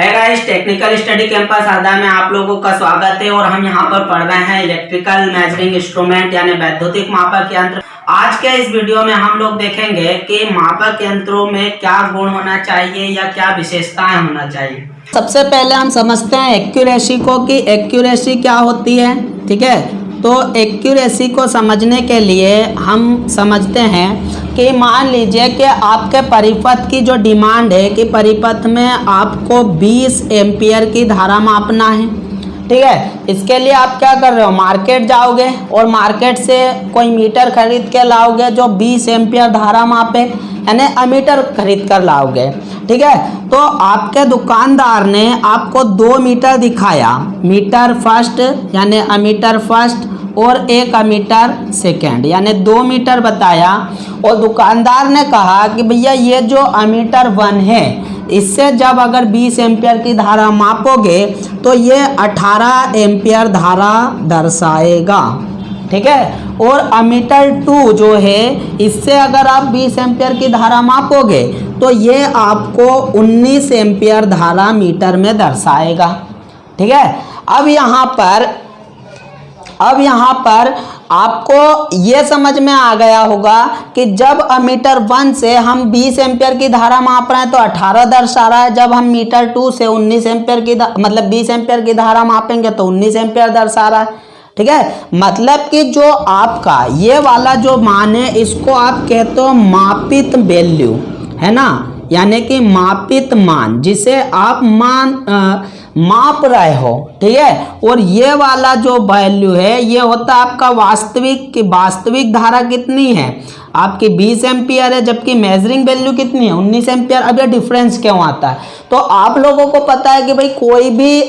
है guys, technical study campus आधा में आप लोगों का स्वागत है। और हम यहाँ पर पढ़ रहे हैं इलेक्ट्रिकल मेजरिंग इंस्ट्रूमेंट यानी वैद्युतिक मापक यंत्र। आज के इस वीडियो में हम लोग देखेंगे कि मापक यंत्रों में क्या गुण होना चाहिए या क्या विशेषताएं होना चाहिए। सबसे पहले हम समझते हैं एक्यूरेसी को कि एक्यूरेसी क्या होती है। ठीक है, तो एक्यूरेसी को समझने के लिए हम समझते हैं कि मान लीजिए कि आपके परिपथ की जो डिमांड है कि परिपथ में आपको 20 एम्पियर की धारा मापना है। ठीक है, इसके लिए आप क्या कर रहे हो, मार्केट जाओगे और मार्केट से कोई मीटर खरीद के लाओगे जो 20 एम्पियर धारा मापे, यानी अमीटर खरीद कर लाओगे। ठीक है, तो आपके दुकानदार ने आपको 2 मीटर दिखाया, मीटर फर्स्ट यानी अमीटर फर्स्ट और एक अमीटर सेकेंड यानी 2 मीटर बताया। और दुकानदार ने कहा कि भैया ये जो अमीटर 1 है इससे जब अगर 20 एम्पियर की धारा मापोगे तो ये 18 एम्पियर धारा दर्शाएगा। ठीक है, और अमीटर 2 जो है इससे अगर आप 20 एम्पियर की धारा मापोगे तो ये आपको 19 एम्पियर धारा मीटर में दर्शाएगा। ठीक है, अब यहाँ पर आपको ये समझ में आ गया होगा कि जब अमीटर 1 से हम 20 एम्पियर की धारा माप रहे हैं तो 18 दर्शा रहा है, जब हम मीटर 2 से 19 एम्पियर की मतलब 20 एम्पियर की धारा मापेंगे तो 19 एम्पियर दर्शा रहा है। ठीक है, मतलब कि जो आपका ये वाला जो मान है इसको आप कहते हो मापित वैल्यू, है ना, यानी कि मापित मान जिसे आप माप रहे हो। ठीक है, और ये वाला जो वैल्यू है ये होता है आपका वास्तविक की वास्तविक धारा कितनी है आपकी 20 एम्पियर है, जबकि मेजरिंग वैल्यू कितनी है 19 एम्पियर। अब ये डिफरेंस क्यों आता है, तो आप लोगों को पता है कि भाई कोई भी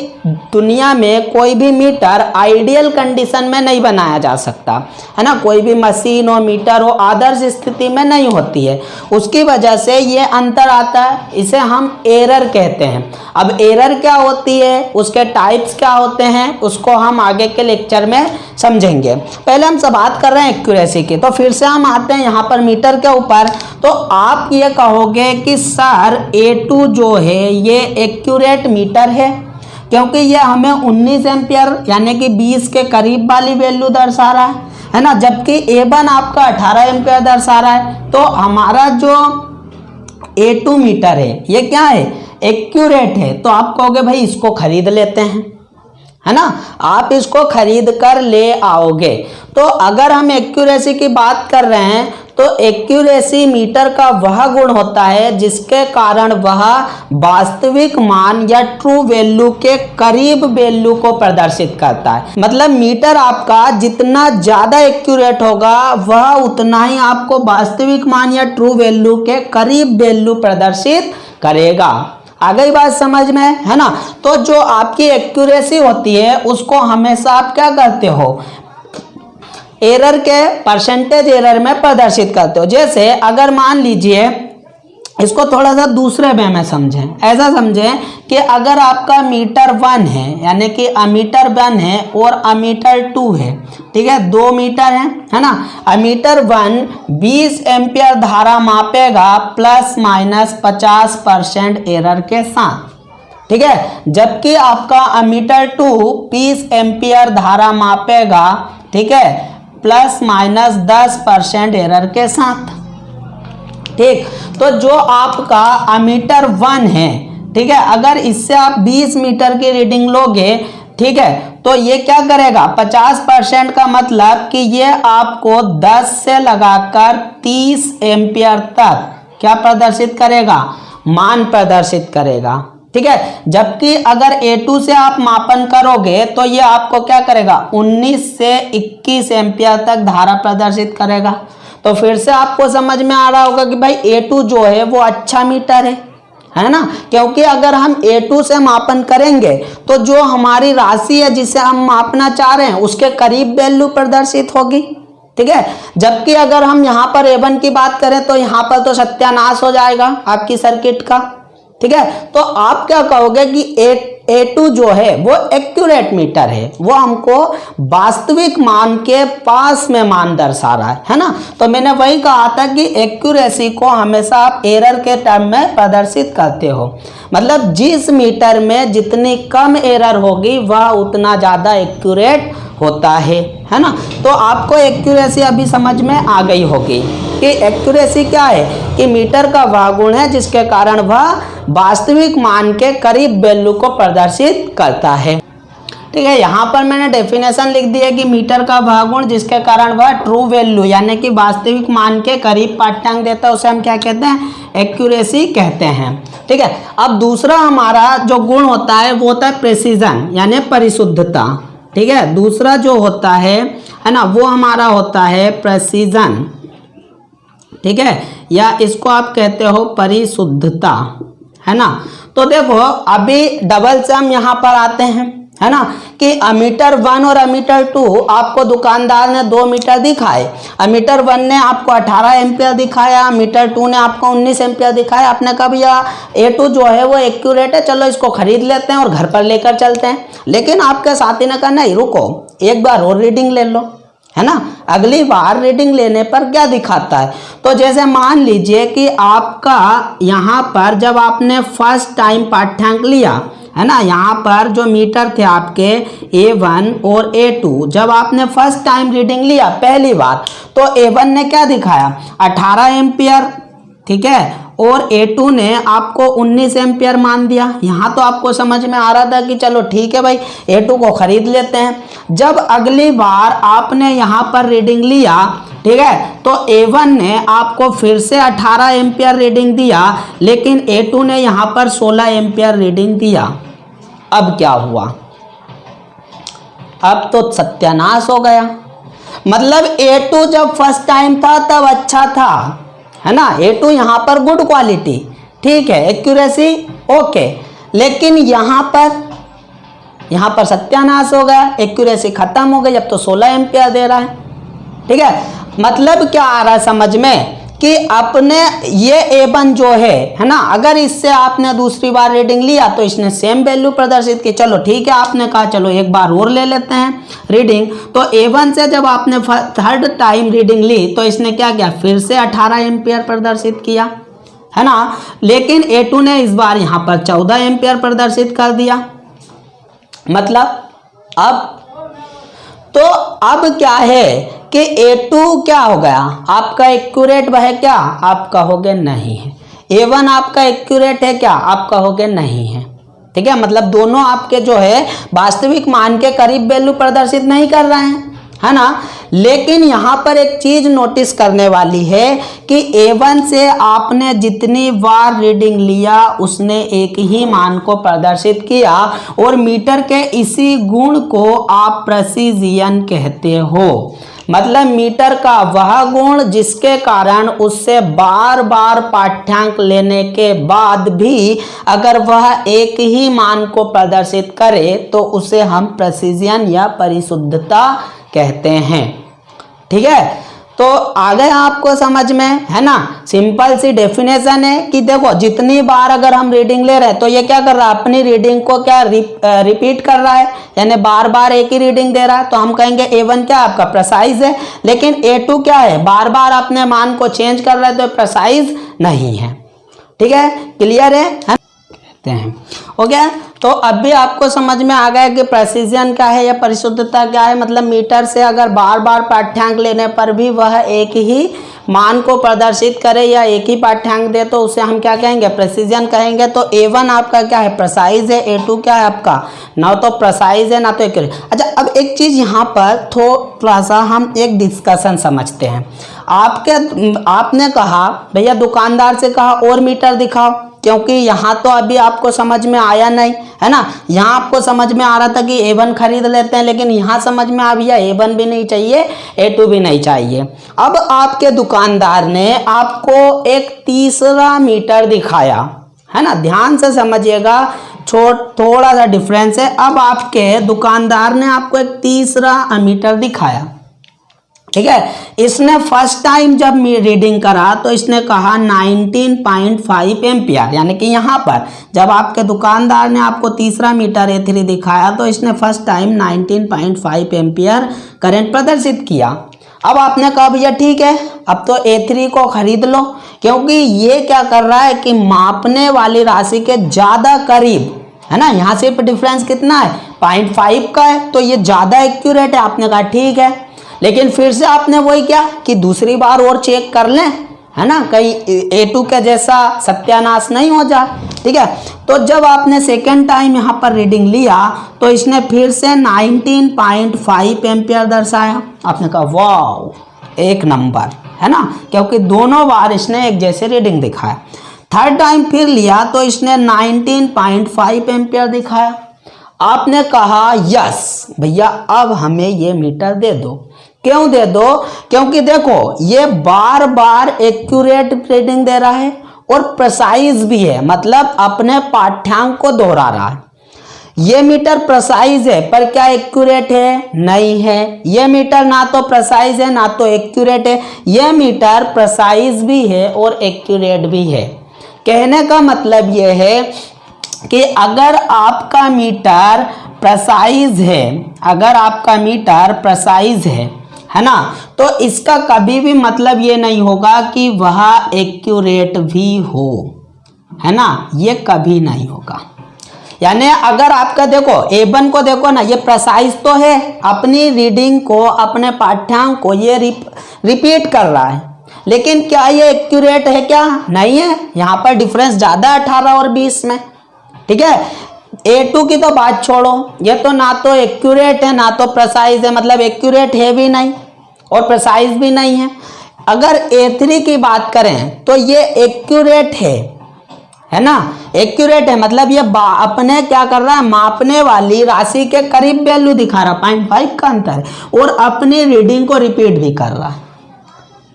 दुनिया में कोई भी मीटर आइडियल कंडीशन में नहीं बनाया जा सकता, है ना, कोई भी मशीन हो मीटर हो आदर्श स्थिति में नहीं होती है, उसकी वजह से ये अंतर आता है, इसे हम एरर कहते हैं। अब एरर क्या होती है, उसके टाइप्स क्या होते हैं, उसको हम आगे के लेक्चर में समझेंगे। पहले हम सब बात कर रहे हैं एक्यूरेसी की, तो फिर से हम आते हैं यहाँ पर मीटर के ऊपर। तो आप ये कहोगे कि सर A2 जो है ये एक्यूरेट मीटर है क्योंकि ये हमें 19 एम्पियर यानी कि 20 के करीब वाली वैल्यू दर्शा रहा है ना, जबकि A1 आपका 18 एम्पियर दर्शा रहा है। तो हमारा जो A2 मीटर है ये क्या है, एक्यूरेट है। तो आप कहोगे भाई इसको खरीद लेते हैं, है ना, आप इसको खरीद कर ले आओगे। तो अगर हम एक्यूरेसी की बात कर रहे हैं तो एक्यूरेसी मीटर का वह गुण होता है जिसके कारण वह वास्तविक मान या ट्रू वैल्यू के करीब वैल्यू को प्रदर्शित करता है। मतलब मीटर आपका जितना ज्यादा एक्यूरेट होगा वह उतना ही आपको वास्तविक मान या ट्रू वैल्यू के करीब वैल्यू प्रदर्शित करेगा। आ गई बात समझ में, है ना। तो जो आपकी एक्यूरेसी होती है उसको हमेशा आप क्या करते हो, एरर के परसेंटेज एरर में प्रदर्शित करते हो। जैसे अगर मान लीजिए इसको थोड़ा सा दूसरे वे में समझें, ऐसा समझें कि अगर आपका मीटर 1 है यानी कि अमीटर 1 है और अमीटर 2 है, ठीक है, 2 मीटर है ना। अमीटर 1 20 एम्पियर धारा मापेगा प्लस माइनस 50% एरर के साथ। ठीक है, जबकि आपका अमीटर 2 20 एम्पियर धारा मापेगा, ठीक है, प्लस माइनस 10% एरर के साथ। ठीक, तो जो आपका अमीटर 1 है, ठीक है, अगर इससे आप 20 मीटर की रीडिंग लोगे, ठीक है, तो ये क्या करेगा 50% का मतलब कि ये आपको 10 से लगाकर 30 एम्पियर तक क्या प्रदर्शित करेगा, मान प्रदर्शित करेगा। ठीक है, जबकि अगर A2 से आप मापन करोगे तो ये आपको क्या करेगा 19 से 21 एम्पियर तक धारा प्रदर्शित करेगा। तो फिर से आपको समझ में आ रहा होगा कि भाई A2 जो है वो अच्छा मीटर है ना, क्योंकि अगर हम A2 से मापन करेंगे तो जो हमारी राशि है जिसे हम मापना चाह रहे हैं उसके करीब वैल्यू प्रदर्शित होगी। ठीक है, जबकि अगर हम यहाँ पर A1 की बात करें तो यहाँ पर तो सत्यानाश हो जाएगा आपकी सर्किट का, ठीक है। तो आप क्या कहोगे कि A2 जो है वो एक्यूरेट मीटर है, वो हमको वास्तविक मान के पास में मान दर्शा रहा है ना। तो मैंने वही कहा था कि एक्यूरेसी को हमेशा आप एरर के टर्म में प्रदर्शित करते हो, मतलब जिस मीटर में जितनी कम एरर होगी वह उतना ज़्यादा एक्यूरेट होता है ना। तो आपको एक्यूरेसी अभी समझ में आ गई होगी कि एक्यूरेसी क्या है, कि मीटर का वह गुण है जिसके कारण वह वास्तविक मान के करीब वैल्यू को प्रदर्शित करता है। ठीक है, यहाँ पर मैंने डेफिनेशन लिख दी है कि मीटर का वह गुण जिसके कारण वह ट्रू वैल्यू यानी कि वास्तविक मान के करीब पाठ्यांक देता है, उसे हम क्या कहते हैं, एक्यूरेसी कहते हैं। ठीक है, अब दूसरा हमारा जो गुण होता है वो होता है प्रेसिजन यानी परिशुद्धता। ठीक है, दूसरा जो होता है ना, वो हमारा होता है प्रेसिजन। ठीक है, या इसको आप कहते हो परिशुद्धता, है ना। तो देखो अभी डबल सम यहाँ पर आते हैं, है ना, कि अमीटर 1 और अमीटर 2 आपको दुकानदार ने 2 मीटर दिखाए। अमीटर 1 ने आपको 18 एम्पियर दिखाया, अमीटर 2 ने आपको 19 एम्पियर दिखाया। आपने कहा भैया A2 जो है वो एक्यूरेट है, चलो इसको खरीद लेते हैं और घर पर लेकर चलते हैं। लेकिन आपके साथी ने कहा नहीं रुको, एक बार और रीडिंग ले लो, है ना। अगली बार रीडिंग लेने पर क्या दिखाता है, तो जैसे मान लीजिए कि आपका यहाँ पर जब आपने फर्स्ट टाइम पाठ्यांक लिया, है ना, यहाँ पर जो मीटर थे आपके A1 और A2, जब आपने फर्स्ट टाइम रीडिंग लिया पहली बार, तो A1 ने क्या दिखाया 18 एम्पियर, ठीक है, और A2 ने आपको 19 एम्पियर मान दिया। यहाँ तो आपको समझ में आ रहा था कि चलो ठीक है भाई A2 को खरीद लेते हैं। जब अगली बार आपने यहाँ पर रीडिंग लिया, ठीक है, तो A1 ने आपको फिर से 18 एम्पियर रीडिंग दिया, लेकिन A2 ने यहाँ पर 16 एम्पियर रीडिंग दिया। अब क्या हुआ, अब तो सत्यानाश हो गया। मतलब A2 जब फर्स्ट टाइम था तब अच्छा था, है ना, A2 यहाँ पर गुड क्वालिटी, ठीक है, एक्यूरेसी ओके, लेकिन यहाँ पर सत्यानाश हो गया, एक्यूरेसी खत्म हो गई, अब तो 16 एम्पियर दे रहा है। ठीक है, मतलब क्या आ रहा है समझ में, कि अपने ये A1 जो है ना, अगर इससे आपने दूसरी बार रीडिंग लिया तो इसने सेम वैल्यू प्रदर्शित की, चलो ठीक है, आपने कहा चलो एक बार और ले लेते हैं रीडिंग, तो A1 से जब आपने थर्ड टाइम रीडिंग ली तो इसने क्या किया, फिर से 18 एम्पियर प्रदर्शित किया, है ना। लेकिन A2 ने इस बार यहाँ पर 14 एम्पियर प्रदर्शित कर दिया। मतलब अब क्या है कि A2 क्या हो गया, आपका एक्यूरेट वह क्या, आपका हो गया नहीं है। A1 आपका एक्यूरेट है क्या, आपका हो गया नहीं है। ठीक है, मतलब दोनों आपके जो है वास्तविक मान के करीब वैल्यू प्रदर्शित नहीं कर रहे हैं, है ना। लेकिन यहाँ पर एक चीज नोटिस करने वाली है कि A1 से आपने जितनी बार रीडिंग लिया उसने एक ही मान को प्रदर्शित किया, और मीटर के इसी गुण को आप प्रेसिजन कहते हो। मतलब मीटर का वह गुण जिसके कारण उससे बार बार पाठ्यांक लेने के बाद भी अगर वह एक ही मान को प्रदर्शित करे तो उसे हम प्रेसिजन या परिशुद्धता कहते हैं। ठीक है, तो आ गया आपको समझ में, है ना। सिंपल सी डेफिनेशन है कि देखो जितनी बार अगर हम रीडिंग ले रहे हैं तो ये क्या कर रहा है, अपनी रीडिंग को क्या रिपीट कर रहा है, यानी बार बार एक ही रीडिंग दे रहा है। तो हम कहेंगे A1 क्या आपका प्रेसाइज है, लेकिन A2 क्या है, बार बार अपने मान को चेंज कर रहा है, तो प्रेसाइज नहीं है। ठीक है, क्लियर है, कहते हैं हो गया। तो अब भी आपको समझ में आ गया कि प्रेसिजन क्या है या परिशुद्धता क्या है। मतलब मीटर से अगर बार बार पाठ्यांक लेने पर भी वह एक ही मान को प्रदर्शित करे या एक ही पाठ्यांक दे तो उसे हम क्या कहेंगे, प्रेसिजन कहेंगे। तो A1 आपका क्या है, प्रेसाइज है, A2 क्या है आपका, ना तो प्रेसाइज है ना तो एक्यूरेट। अच्छा, अब एक चीज यहाँ पर थोड़ा सा हम एक डिस्कशन समझते हैं। आपने कहा भैया दुकानदार से कहा और मीटर दिखाओ, क्योंकि यहाँ तो अभी आपको समझ में आया नहीं, है ना। यहाँ आपको समझ में आ रहा था कि A1 खरीद लेते हैं, लेकिन यहाँ समझ में आ गया A1 भी नहीं चाहिए, A2 भी नहीं चाहिए। अब आपके दुकानदार ने आपको एक तीसरा मीटर दिखाया, है ना, ध्यान से समझिएगा, थोड़ा सा डिफरेंस है। अब आपके दुकानदार ने आपको एक तीसरा मीटर दिखाया। ठीक है। इसने फर्स्ट टाइम जब रीडिंग करा तो इसने कहा 19.5 एम्पियर, यानी कि यहाँ पर जब आपके दुकानदार ने आपको तीसरा मीटर A3 दिखाया तो इसने फर्स्ट टाइम 19.5 एम्पियर करंट प्रदर्शित किया। अब आपने कहा भैया ठीक है, अब तो A3 को खरीद लो, क्योंकि ये क्या कर रहा है कि मापने वाली राशि के ज़्यादा करीब है ना। यहाँ सिर्फ डिफरेंस कितना है, 0.5 का है, तो ये ज़्यादा एक्यूरेट है। आपने कहा ठीक है, लेकिन फिर से आपने वही क्या कि दूसरी बार और चेक कर लें, है ना, कहीं A2 के जैसा सत्यानाश नहीं हो जाए। ठीक है, तो जब आपने सेकेंड टाइम यहाँ पर रीडिंग लिया तो इसने फिर से 19.5 एम्पियर दर्शाया। आपने कहा वाह एक नंबर, है ना, क्योंकि दोनों बार इसने एक जैसे रीडिंग दिखाया। थर्ड टाइम फिर लिया तो इसने 19.5 एम्पियर दिखाया। आपने कहा यस भैया अब हमें ये मीटर दे दो। क्यों दे दो, क्योंकि देखो ये बार बार एक्यूरेट रीडिंग दे रहा है और प्रिसाइज भी है, मतलब अपने पाठ्यांक को दोहरा रहा है। ये मीटर प्रिसाइज है पर क्या एक्यूरेट है, नहीं है। ये मीटर ना तो प्रिसाइज है ना तो एक्यूरेट है। ये मीटर प्रिसाइज भी है और एक्यूरेट भी है। कहने का मतलब ये है कि अगर आपका मीटर प्रिसाइज है, अगर आपका मीटर प्रिसाइज है ना, तो इसका कभी भी मतलब ये नहीं होगा कि वह एक्यूरेट भी हो, है ना, ये कभी नहीं होगा। यानी अगर आपका देखो A1 को देखो ना, ये प्रिसाइज तो है, अपनी रीडिंग को अपने पाठ्यांक को ये रिपीट कर रहा है, लेकिन क्या ये एक्यूरेट है, क्या नहीं है। यहाँ पर डिफरेंस ज़्यादा है 18 और 20 में। ठीक है, A2 की तो बात छोड़ो, ये तो ना तो एक्यूरेट है ना तो प्रिसाइज है, मतलब एक्यूरेट है भी नहीं और प्रिसाइज भी नहीं है। अगर A3 की बात करें तो ये एक्यूरेट है ना, एक्यूरेट है, मतलब ये अपने क्या कर रहा है, मापने वाली राशि के करीब वैल्यू दिखा रहा, 0.5 का अंतर है, और अपनी रीडिंग को रिपीट भी कर रहा है।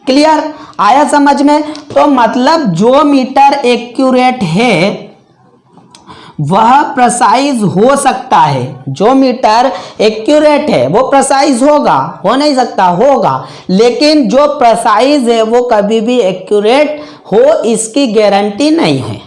क्लियर आया समझ में। तो मतलब जो मीटर एक्यूरेट है वह प्रिसाइज हो सकता है, जो मीटर एक्यूरेट है वो प्रिसाइज होगा, हो नहीं सकता, होगा, लेकिन जो प्रिसाइज है वो कभी भी एक्यूरेट हो इसकी गारंटी नहीं है।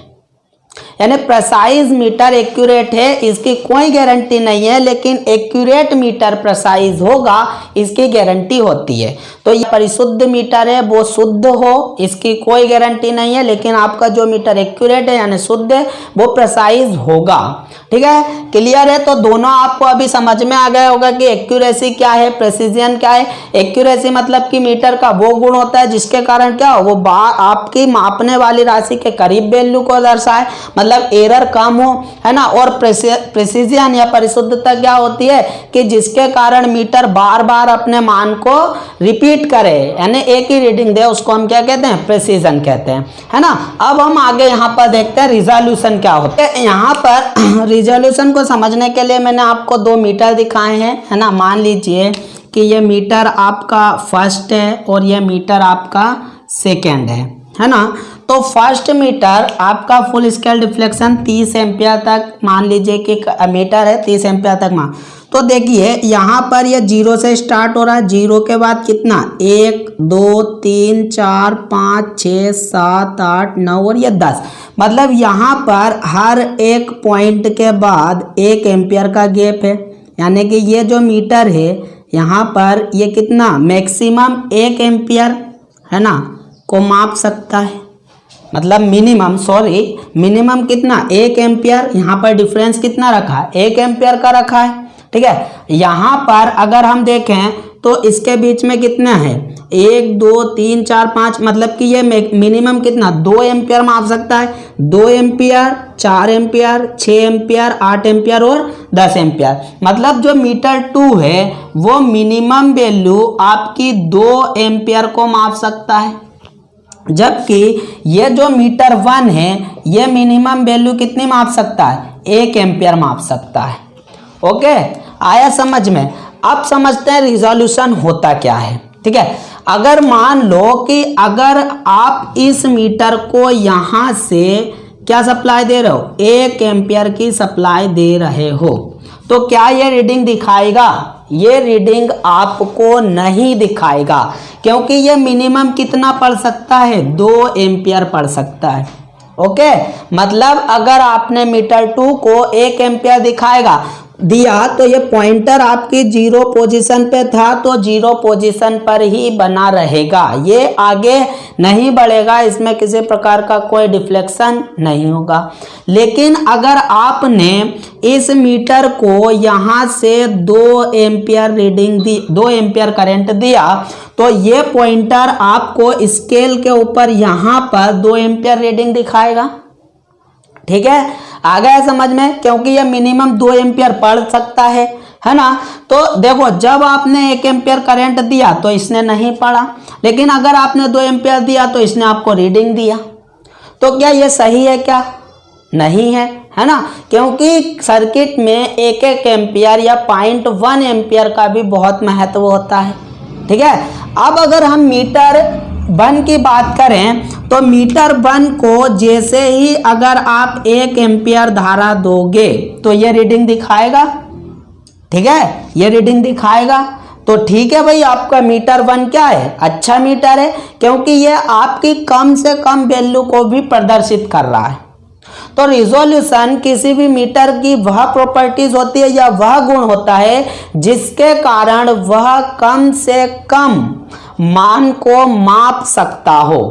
यानी प्रिसाइज मीटर एक्यूरेट है इसकी कोई गारंटी नहीं है, लेकिन एक्यूरेट मीटर प्रिसाइज होगा इसकी गारंटी होती है। तो ये परिशुद्ध मीटर है वो शुद्ध हो इसकी कोई गारंटी नहीं है, लेकिन आपका जो मीटर एक्यूरेट है यानी शुद्ध है वो प्रिसाइज होगा। ठीक है, क्लियर है। तो दोनों आपको अभी समझ में आ गया होगा कि एक्यूरेसी क्या है, प्रेसिजन क्या है। एक्यूरेसी मतलब कि मीटर का वो गुण होता है जिसके कारण क्या हो, वो आपकी मापने वाली राशि के करीब वैल्यू को दर्शाए, मतलब एरर कम हो, है ना। और प्रेसिजन या परिशुद्धता क्या होती है कि जिसके कारण मीटर बार बार अपने मान को रिपीट करे, यानी एक ही रीडिंग दे, उसको हम क्या कहते हैं, प्रेसिजन कहते हैं, है ना। अब हम आगे यहाँ पर देखते हैं रिजोल्यूशन क्या होता है। यहाँ पर रिजोल्यूशन को समझने के लिए मैंने आपको 2 मीटर दिखाए हैं, है ना। मान लीजिए कि ये मीटर आपका फर्स्ट है और ये मीटर आपका सेकेंड है ना। तो फर्स्ट मीटर आपका फुल स्केल डिफ्लेक्शन 30 एम्पियर तक, मान लीजिए कि मीटर है 30 एम्पियर तक मान। तो देखिए यहाँ पर ये 0 से स्टार्ट हो रहा है, 0 के बाद कितना 1 2 3 4 5 6 7 8 9 और ये 10, मतलब यहाँ पर हर एक पॉइंट के बाद 1 एम्पियर का गैप है। यानी कि ये जो मीटर है यहाँ पर ये कितना मैक्सिमम 1 एम्पियर है ना को माप सकता है, मतलब मिनिमम कितना 1 एम्पियर। यहाँ पर डिफरेंस कितना रखा है, 1 एम्पियर का रखा है। ठीक है, यहाँ पर अगर हम देखें तो इसके बीच में कितना है 1 2 3 4 5, मतलब कि ये मिनिमम कितना 2 एम्पियर माप सकता है। 2 एम्पियर 4 एम्पियर 6 एम्पियर 8 एम्पियर और 10 एम्पियर, मतलब जो मीटर 2 है वो मिनिमम वैल्यू आपकी 2 एम्पियर को माप सकता है, जबकि ये जो मीटर 1 है ये मिनिमम वैल्यू कितनी माप सकता है, 1 एम्पियर माप सकता है। ओके, आया समझ में। अब समझते हैं रिजोल्यूशन होता क्या है। ठीक है, अगर मान लो कि अगर आप इस मीटर को यहाँ से क्या सप्लाई दे रहे हो, 1 एम्पियर की सप्लाई दे रहे हो, तो क्या ये रीडिंग दिखाएगा, ये रीडिंग आपको नहीं दिखाएगा, क्योंकि ये मिनिमम कितना पढ़ सकता है, 2 एम्पियर पढ़ सकता है। ओके, मतलब अगर आपने मीटर 2 को 1 एम्पियर दिया तो ये पॉइंटर आपकी 0 पोजीशन पे था, तो 0 पोजीशन पर ही बना रहेगा, ये आगे नहीं बढ़ेगा, इसमें किसी प्रकार का कोई डिफ्लेक्शन नहीं होगा। लेकिन अगर आपने इस मीटर को यहाँ से 2 एम्पियर रीडिंग दी, 2 एम्पियर करंट दिया, तो ये पॉइंटर आपको स्केल के ऊपर यहाँ पर 2 एम्पियर रीडिंग दिखाएगा। ठीक है, आ गया समझ में, क्योंकि ये मिनिमम 2 एम्पियर पढ़ सकता है ना। तो देखो, जब आपने 1 एम्पियर करंट दिया तो इसने नहीं पढ़ा, लेकिन अगर आपने 2 एम्पियर दिया तो इसने आपको रीडिंग दिया। तो क्या ये सही है? क्या नहीं है ना, क्योंकि सर्किट में 1 एम्पियर या 0.1 एम्पियर का भी बहुत महत्व होता है। ठीक है, अब अगर हम मीटर 1 की बात करें तो मीटर 1 को जैसे ही अगर आप 1 एम्पियर धारा दोगे तो ये रीडिंग दिखाएगा। ठीक है, ये रीडिंग दिखाएगा। तो ठीक है भाई, आपका मीटर 1 क्या है, अच्छा मीटर है, क्योंकि ये आपकी कम से कम वैल्यू को भी प्रदर्शित कर रहा है। तो रिजोल्यूशन किसी भी मीटर की वह प्रॉपर्टीज होती है या वह गुण होता है जिसके कारण वह कम से कम मान को माप सकता हो।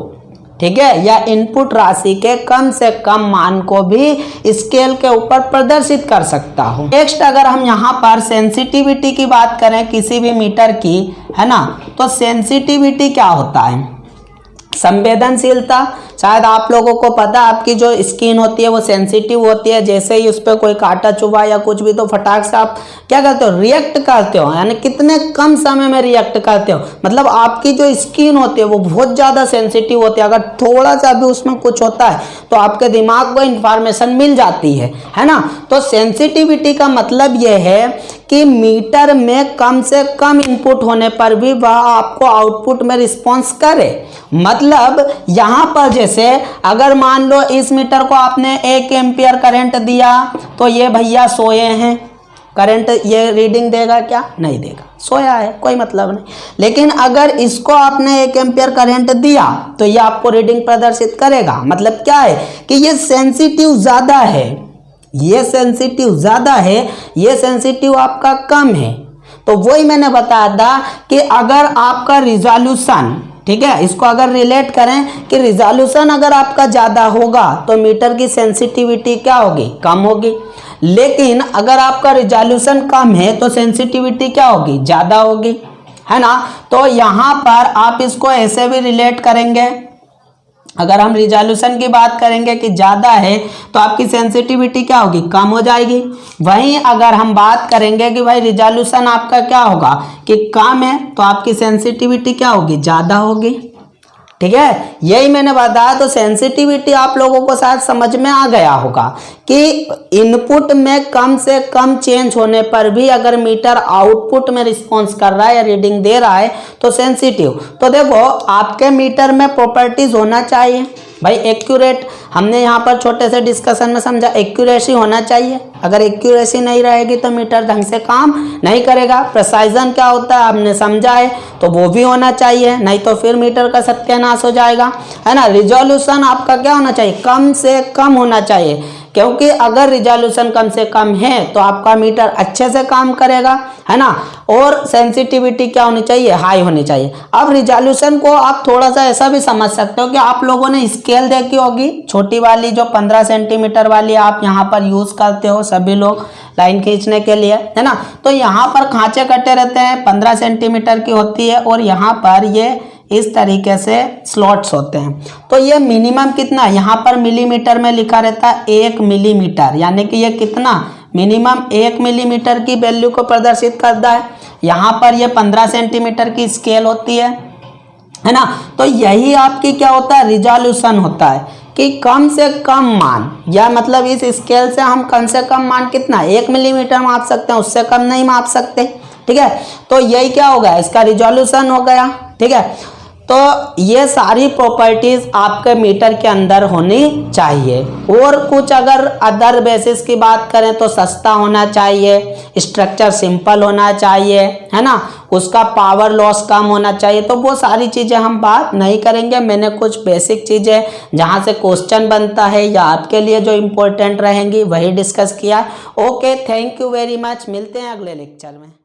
ठीक है, या इनपुट राशि के कम से कम मान को भी स्केल के ऊपर प्रदर्शित कर सकता हो। नेक्स्ट, अगर हम यहाँ पर सेंसिटिविटी की बात करें किसी भी मीटर की, है ना, तो सेंसिटिविटी क्या होता है, संवेदनशीलता। शायद आप लोगों को पता, आपकी जो स्किन होती है वो सेंसिटिव होती है, जैसे ही उस पर कोई कांटा चुभा या कुछ भी तो फटाक से आप क्या करते हो, रिएक्ट करते हो, यानी कितने कम समय में रिएक्ट करते हो। मतलब आपकी जो स्किन होती है वो बहुत ज़्यादा सेंसिटिव होती है, अगर थोड़ा सा भी उसमें कुछ होता है तो आपके दिमाग को इंफॉर्मेशन मिल जाती है ना। तो सेंसिटिविटी का मतलब यह है कि मीटर में कम से कम इनपुट होने पर भी वह आपको आउटपुट में रिस्पॉन्स करे। मतलब यहाँ पर जैसे अगर मान लो इस मीटर को आपने 1 एम्पियर करंट दिया तो ये भैया सोए हैं, करंट ये रीडिंग देगा क्या, नहीं देगा, सोया है, कोई मतलब नहीं। लेकिन अगर इसको आपने 1 एम्पियर करंट दिया तो ये आपको रीडिंग प्रदर्शित करेगा। मतलब क्या है कि ये सेंसिटिव ज़्यादा है, ये सेंसिटिव ज़्यादा है, ये सेंसिटिव आपका कम है। तो वही मैंने बताया था कि अगर आपका रिजोल्यूशन, ठीक है, इसको अगर रिलेट करें कि रिजोल्यूशन अगर आपका ज़्यादा होगा तो मीटर की सेंसिटिविटी क्या होगी, कम होगी। लेकिन अगर आपका रिजोल्यूशन कम है तो सेंसिटिविटी क्या होगी, ज़्यादा होगी, है ना। तो यहाँ पर आप इसको ऐसे भी रिलेट करेंगे, अगर हम रिजोल्यूशन की बात करेंगे कि ज़्यादा है तो आपकी सेंसिटिविटी क्या होगी, कम हो जाएगी। वहीं अगर हम बात करेंगे कि भाई रिजोल्यूशन आपका क्या होगा कि कम है तो आपकी सेंसिटिविटी क्या होगी, ज़्यादा होगी। ठीक है, यही मैंने बताया। तो सेंसिटिविटी आप लोगों को शायद समझ में आ गया होगा कि इनपुट में कम से कम चेंज होने पर भी अगर मीटर आउटपुट में रिस्पॉन्स कर रहा है या रीडिंग दे रहा है तो सेंसिटिव। तो देखो, आपके मीटर में प्रॉपर्टीज होना चाहिए भाई, एक्यूरेट। हमने यहाँ पर छोटे से डिस्कशन में समझा, एक्यूरेसी होना चाहिए। अगर एक्यूरेसी नहीं रहेगी तो मीटर ढंग से काम नहीं करेगा। प्रिसाइजन क्या होता है आपने समझा है, तो वो भी होना चाहिए, नहीं तो फिर मीटर का सत्यानाश हो जाएगा, है ना। रिजोल्यूशन आपका क्या होना चाहिए, कम से कम होना चाहिए, क्योंकि अगर रिजोल्यूशन कम से कम है तो आपका मीटर अच्छे से काम करेगा, है ना। और सेंसिटिविटी क्या होनी चाहिए, हाई होनी चाहिए। अब रिजोल्यूशन को आप थोड़ा सा ऐसा भी समझ सकते हो कि आप लोगों ने स्केल देखी होगी, छोटी वाली जो 15 सेंटीमीटर वाली आप यहाँ पर यूज करते हो सभी लोग लाइन खींचने के लिए, है ना। तो यहाँ पर खांचे कटे रहते हैं, 15 सेंटीमीटर की होती है, और यहाँ पर ये इस तरीके से स्लॉट्स होते हैं। तो ये मिनिमम कितना, यहाँ पर मिलीमीटर में लिखा रहता है 1 मिलीमीटर, यानी कि ये कितना, मिनिमम 1 मिलीमीटर की वैल्यू को प्रदर्शित करता है। यहाँ पर ये 15 सेंटीमीटर की स्केल होती है ना। तो यही आपकी क्या होता है, रिजोल्यूशन होता है कि कम से कम मान, या मतलब इस स्केल से हम कम से कम मान कितना, 1 मिलीमीटर माप सकते हैं, उससे कम नहीं माप सकते। ठीक है, तो यही क्या होगा, इसका रिजोल्यूशन हो गया। ठीक है, तो ये सारी प्रॉपर्टीज आपके मीटर के अंदर होनी चाहिए। और कुछ अगर अदर बेसिस की बात करें तो सस्ता होना चाहिए, स्ट्रक्चर सिंपल होना चाहिए, है ना, उसका पावर लॉस कम होना चाहिए। तो वो सारी चीज़ें हम बात नहीं करेंगे। मैंने कुछ बेसिक चीज़ें जहाँ से क्वेश्चन बनता है या आपके लिए जो इम्पोर्टेंट रहेंगी वही डिस्कस किया। Okay, thank you very much. मिलते हैं अगले लेक्चर में।